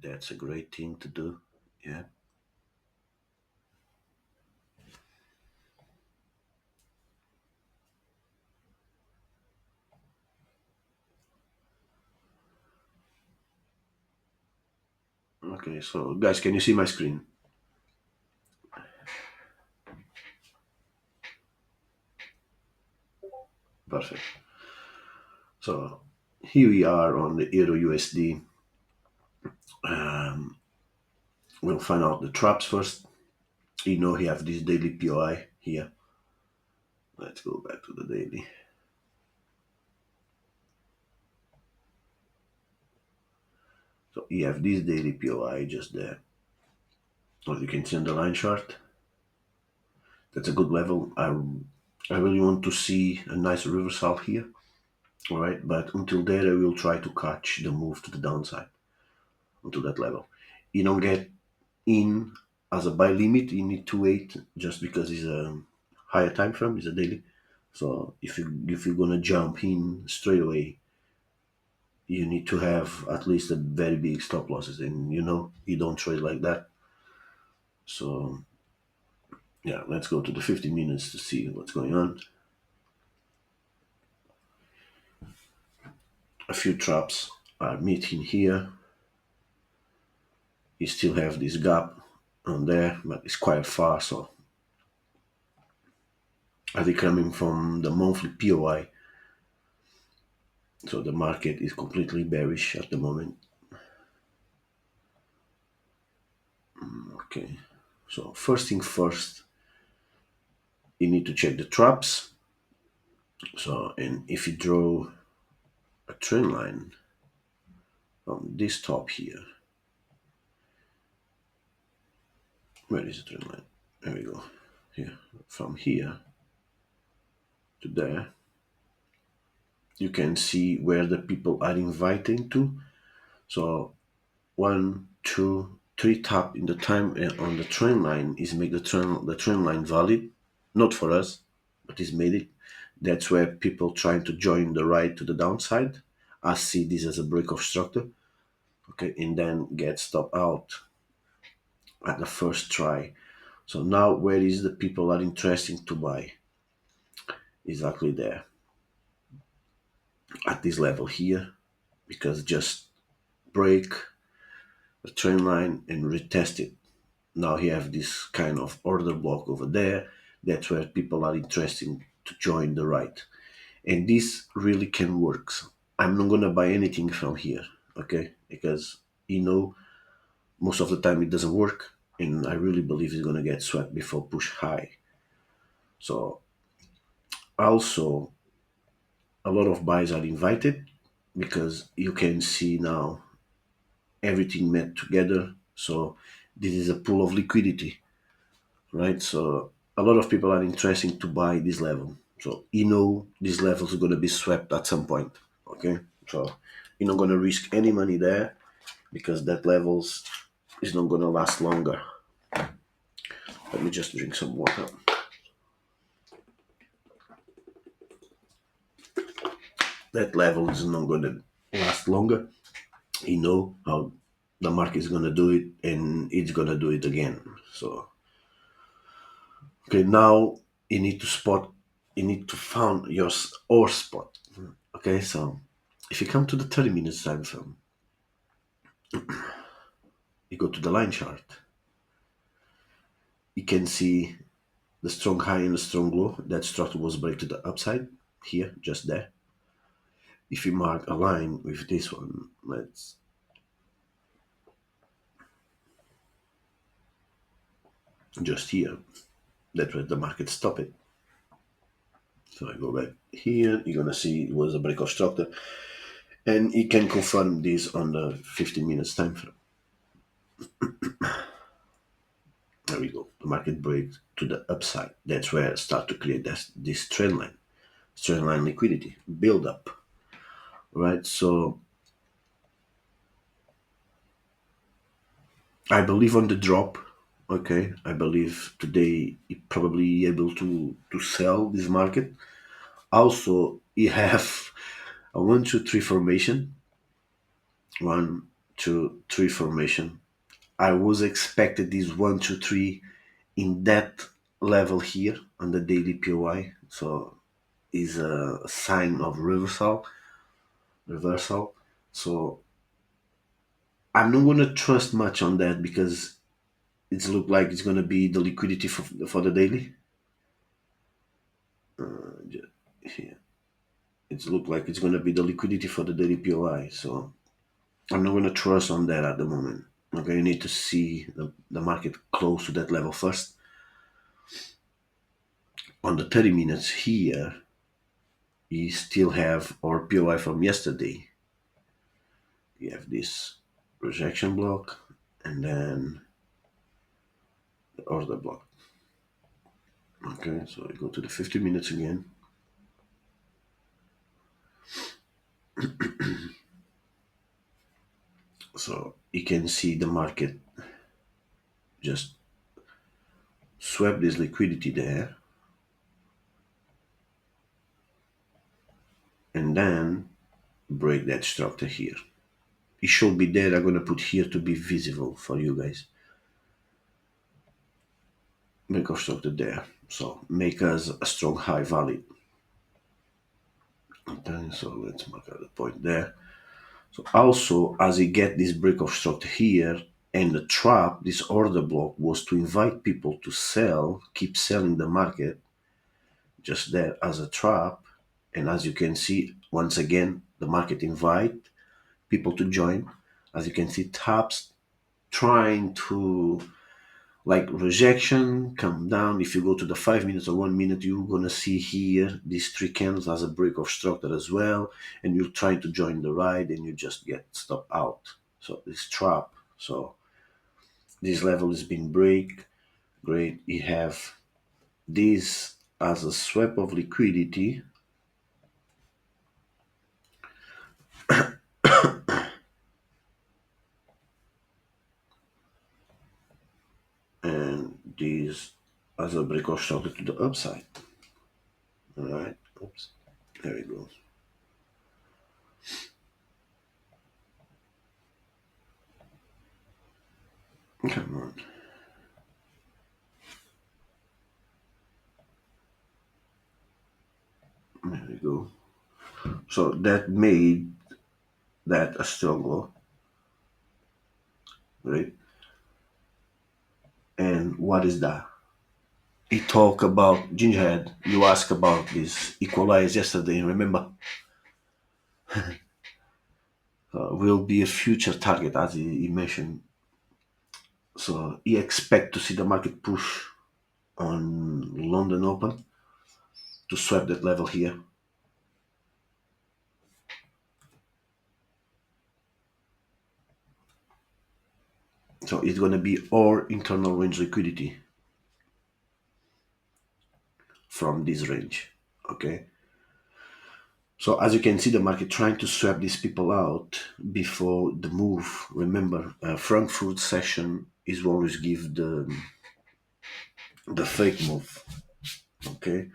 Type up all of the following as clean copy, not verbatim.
That's a great thing to do. Yeah. Okay, so guys, can you see my screen? Perfect. So here we are on the Euro USD. Um, we'll find out the traps first. You know, we have this daily POI here. Let's go back to the daily. So you have this daily POI just there. As you can see on the line chart, that's a good level. I really want to see a nice reversal here. All right, but until there, I will try to catch the move to the downside onto that level. You don't get in as a buy limit. You need to wait just because it's a higher time frame. It's a daily. So if you're gonna jump in straight away, you need to have at least a very big stop losses, and you don't trade like that. So yeah, let's go to the 50 minutes to see what's going on. A few traps are meeting here. You still have this gap on there, but it's quite far. So are they coming from the monthly POI? So the market is completely bearish at the moment. Okay. So first thing first, you need to check the traps. So and if you draw a trend line on this top here, where is the trend line? There we go. Here, from here to there, you can see where the people are inviting to. So one, two, three tap in the time on the trend line is make the trend line valid, not for us, but is made it. That's where people trying to join the right to the downside. I see this as a break of structure, okay, and then get stopped out at the first try. So now where is the people are interesting to buy? Exactly there at this level here, because just break the trend line and retest it. Now you have this kind of order block over there. That's where people are interested to join the right. And this really can work. I'm not gonna buy anything from here, okay? Because most of the time it doesn't work, and I really believe it's gonna get swept before push high. So also a lot of buys are invited because you can see now everything met together. So this is a pool of liquidity, right? So a lot of people are interested to buy this level. So this level is going to be swept at some point. Okay, so you're not going to risk any money there because that levels is not going to last longer. Let me just drink some water. That level is not going to last longer. You know how the market is going to do it, and it's going to do it again. So okay, now you need to find your or spot. Okay, so if you come to the 30 minutes time frame, you go to the line chart, you can see the strong high and the strong low. That structure was break to the upside here, just there. If you mark a line with this one, let's just here, that's where the market stop it. So I go back here, you're gonna see it was a break of structure, and you can confirm this on the 15 minutes time frame. There we go. The market breaks to the upside. That's where I start to create this trend line liquidity build up, right? So I believe on the drop. Okay, I believe today you probably able to sell this market. Also, you have a 1, 2, 3 formation. One, 1 2 3 formation. I was expected this 1 2 3 in that level here on the daily POI. So is a sign of reversal. So I'm not gonna trust much on that because it's look like it's gonna be the liquidity for the daily. Here. It's look like it's gonna be the liquidity for the daily POI. So I'm not gonna trust on that at the moment. Okay, you need to see the market close to that level first. On the 30 minutes here, you still have our POI from yesterday. You have this rejection block and then the order block. Okay, so I go to the 50 minutes again. So you can see the market just swept this liquidity there and then break that structure here. It should be there. I'm gonna put here to be visible for you guys. Break of structure there. So make us a strong high valid. Okay, so let's mark out the point there. So also, as you get this break of structure here, and the trap, this order block was to invite people to sell, keep selling the market, just there as a trap. And as you can see, once again, the market invite people to join. As you can see, taps trying to like rejection come down. If you go to the 5 minutes or 1 minute, you're gonna see here these three candles as a break of structure as well, and you're trying to join the ride and you just get stopped out. So this trap. So this level has been break. Great. You have this as a swap of liquidity, and this as a break of structure to the upside. All right. Oops. There we go. Come on. There we go. So that made that a struggle, right? And what is that? He talk about Gingerhead. You asked about this equalize yesterday. Remember, will be a future target as he mentioned. So he expect to see the market push on London Open to swap that level here. So it's gonna be our internal range liquidity from this range. Okay. So as you can see, the market trying to swap these people out before the move. Remember, Frankfurt session is always give the fake move. Okay,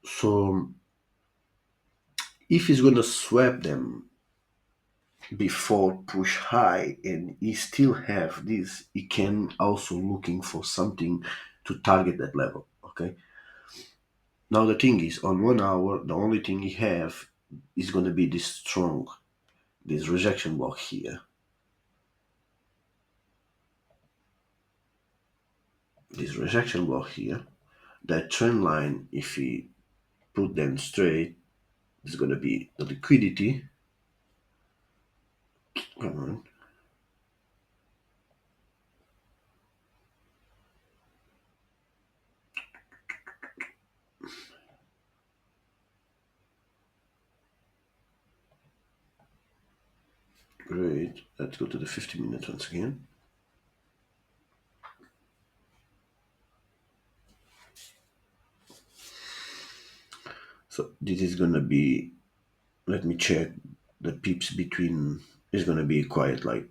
so if he's gonna swap them before push high and he still have this, he can also looking for something to target that level. Okay. Now the thing is, on 1 hour, the only thing he have is gonna be this strong, this rejection block here. This rejection block here. That trend line, if we put them straight, is gonna be the liquidity. Come on. Great. Let's go to the 50 minutes once again. So this is gonna be, let me check the pips between, is gonna be quite like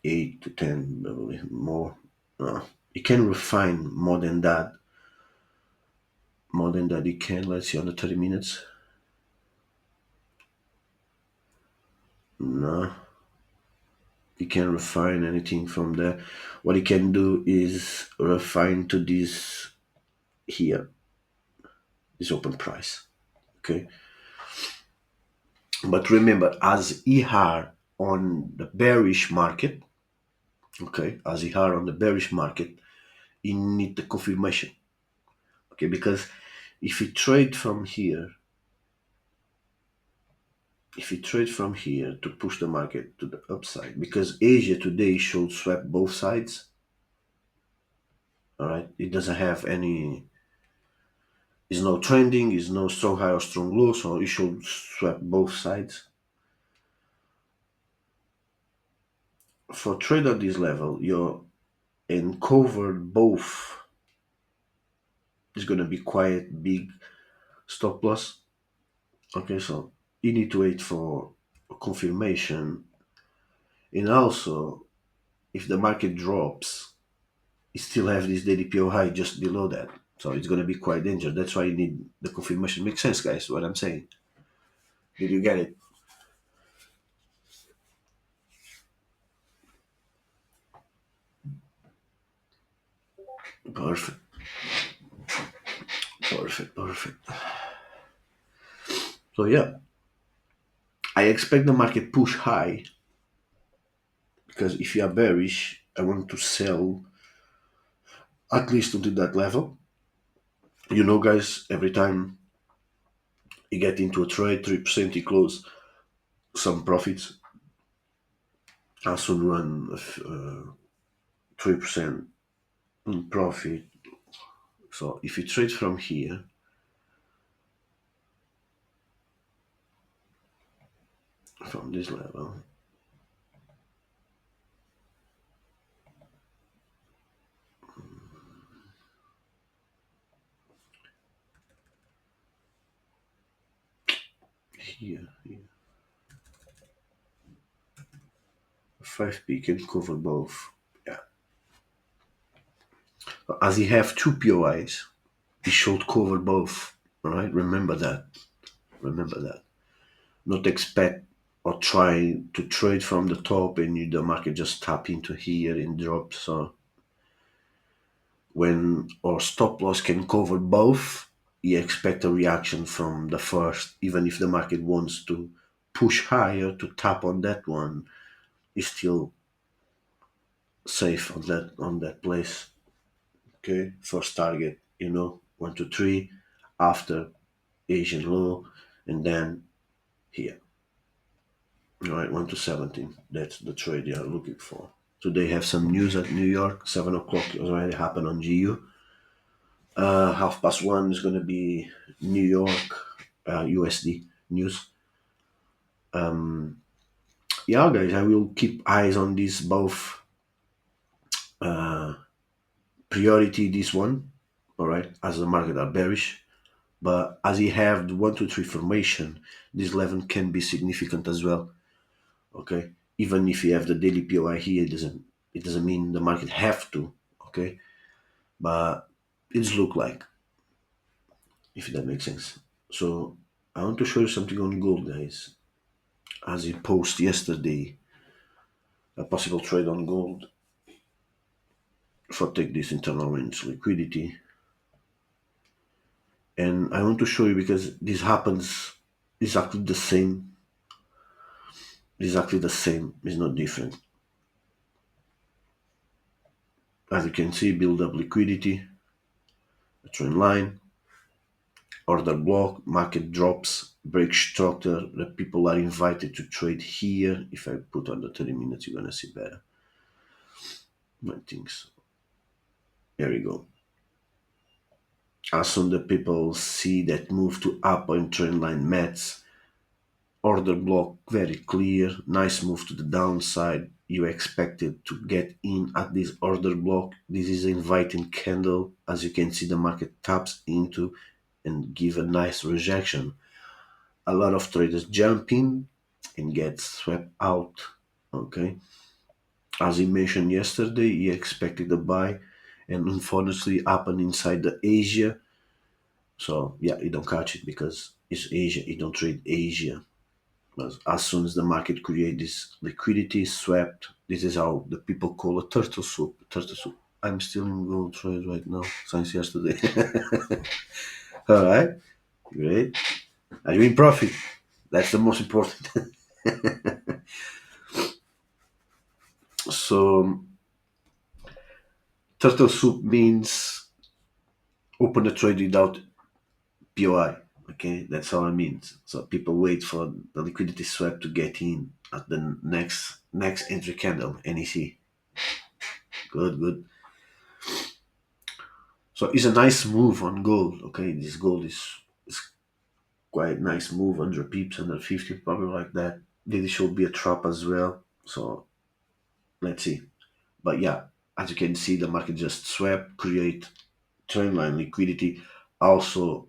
8 to 10, probably more. You can refine more than that. More than that, you can. Let's see on the 30 minutes. No. He can refine anything from there. What he can do is refine to this here, this open price. Okay. But remember, as he had on the bearish market, okay, as he had on the bearish market, he need the confirmation. Okay, because if he trade from here, if you trade from here to push the market to the upside, because Asia today should swap both sides, all right, it doesn't have any, it's no trending, it's no strong high or strong low, so it should swap both sides. For trade at this level, you're in covered both is going to be quite big stop loss. Okay, so you need to wait for confirmation, and also if the market drops, you still have this daily PO high just below that. So it's going to be quite dangerous. That's why you need the confirmation. Makes sense, guys, what I'm saying. Did you get it? Perfect. Perfect. Perfect. So, yeah, I expect the market push high because if you are bearish, I want to sell at least until that level. Guys, every time you get into a trade, 3% you close some profits. I soon run 3% in profit. So if you trade from here, from this level, here, 5p can cover both. Yeah. As you have two POIs, it should cover both. Alright? Remember that. Remember that. Not expect or try to trade from the top and the market just tap into here and drop. So when our stop loss can cover both, you expect a reaction from the first, even if the market wants to push higher to tap on that one, is still safe on that place. Okay, first target, 1 2 3 after Asian low, and then here. All right, 1 to 17. That's the trade you are looking for. Today have some news at New York. 7 o'clock already happened on GU. 1:30 is going to be New York USD news. Yeah, guys, I will keep eyes on this both priority. This one, all right, as the market are bearish. But as you have the 1 2 3 formation, this level can be significant as well. Okay, even if you have the daily POI here, it doesn't mean the market have to. Okay, but it's look like, if that makes sense. So I want to show you something on gold, guys. As you post yesterday, a possible trade on gold for take this internal range liquidity, and I want to show you because this happens exactly the same. Exactly the same. It's not different. As you can see, build up liquidity, a trend line, order block, market drops, break structure. The people are invited to trade here. If I put on the 30 minutes, you're gonna see better. I think so. There we go. As soon the people see that move to up on trend line mats, order block very clear, nice move to the downside. You expected to get in at this order block. This is an inviting candle. As you can see, the market taps into and give a nice rejection. A lot of traders jump in and get swept out. Okay. As he mentioned yesterday, he expected a buy and unfortunately happened inside the Asia. So yeah, you don't catch it because it's Asia. You don't trade Asia. As soon as the market create this liquidity swept, this is how the people call a turtle soup. Turtle soup. I'm still in gold trade right now since yesterday. All right, great. Are you in profit? That's the most important. So turtle soup means open a trade without POI. Okay, that's all it means. So people wait for the liquidity swap to get in at the next entry candle, NEC. Good, good. So it's a nice move on gold. Okay, this gold is quite nice move, 100 pips, 150, probably like that. This should be a trap as well. So let's see. But yeah, as you can see, the market just swept, create trendline liquidity. Also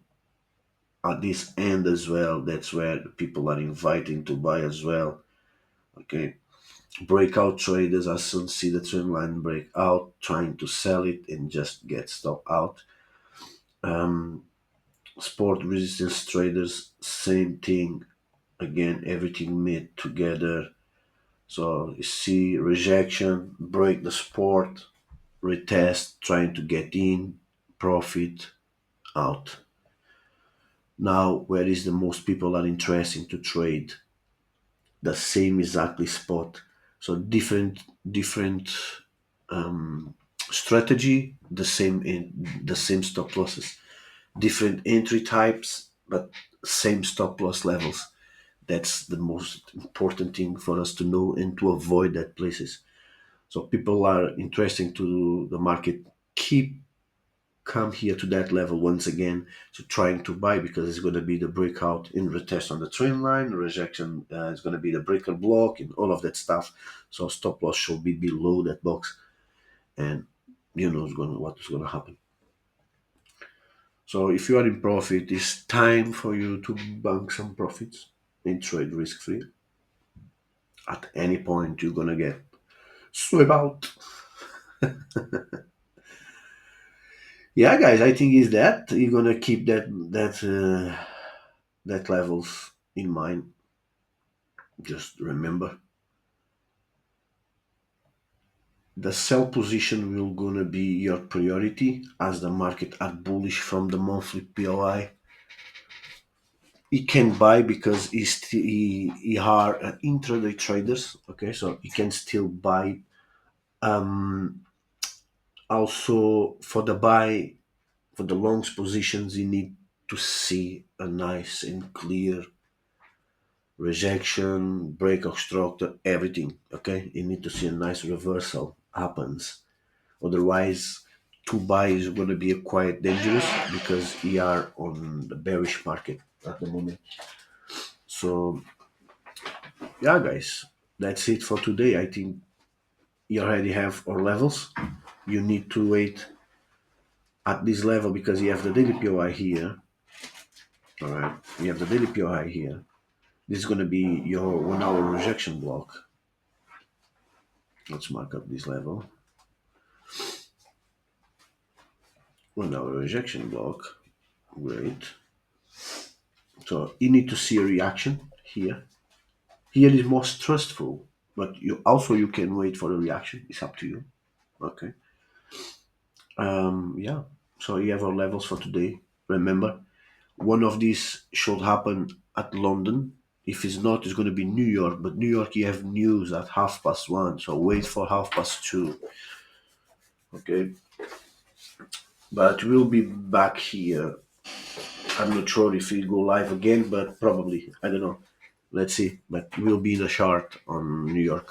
at this end as well, that's where people are inviting to buy as well. Okay, breakout traders as soon see the trend line break out, trying to sell it and just get stopped out. Um, Sport resistance traders, same thing. Again, everything made together. So you see rejection, break the support, retest, trying to get in, profit, out. Now, where is the most people are interested to trade? The same exactly spot. So different strategy, the same stop losses, different entry types, but same stop loss levels. That's the most important thing for us to know and to avoid that places. So people are interesting to the market. Keep come here to that level once again to trying to buy because it's going to be the breakout in retest on the trend line. Rejection is going to be the breaker block and all of that stuff. So stop loss should be below that box, and you know what's going to happen. So if you are in profit, it's time for you to bank some profits and trade risk free. At any point, you're going to get swept out. Yeah, guys, I think is that you're going to keep that levels in mind. Just remember the sell position will gonna be your priority as the market are bullish from the monthly POI. He can buy because he are intraday traders. Okay, so he can still buy. Um, Also for the buy for the longs positions, you need to see a nice and clear rejection, break of structure, everything. Okay, you need to see a nice reversal happens. Otherwise, to buy is going to be quite dangerous because we are on the bearish market at the moment. So, yeah, guys, that's it for today. I think you already have our levels. You need to wait at this level because you have the daily POI here. All right, you have the daily POI here. This is going to be your 1 hour rejection block. Let's mark up this level. 1 hour rejection block. Great. So you need to see a reaction here. Here is most trustful, but you can wait for a reaction. It's up to you. Okay. Yeah. So you have our levels for today. Remember, one of these should happen at London. If it's not, it's going to be New York. But New York, you have news at 1:30. So wait for 2:30. Okay. But we'll be back here. I'm not sure if we go live again, but probably. I don't know. Let's see. But we'll be in a chart on New York.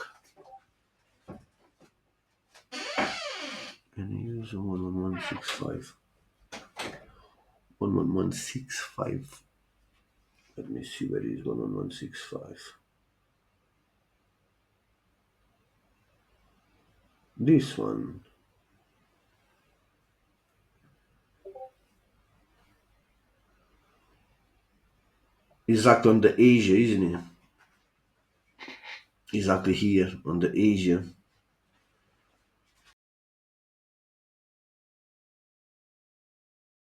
And use 11165. 11165. Let me see where is 11165. This one. Exactly on the Asia, isn't it? Exactly here on the Asia.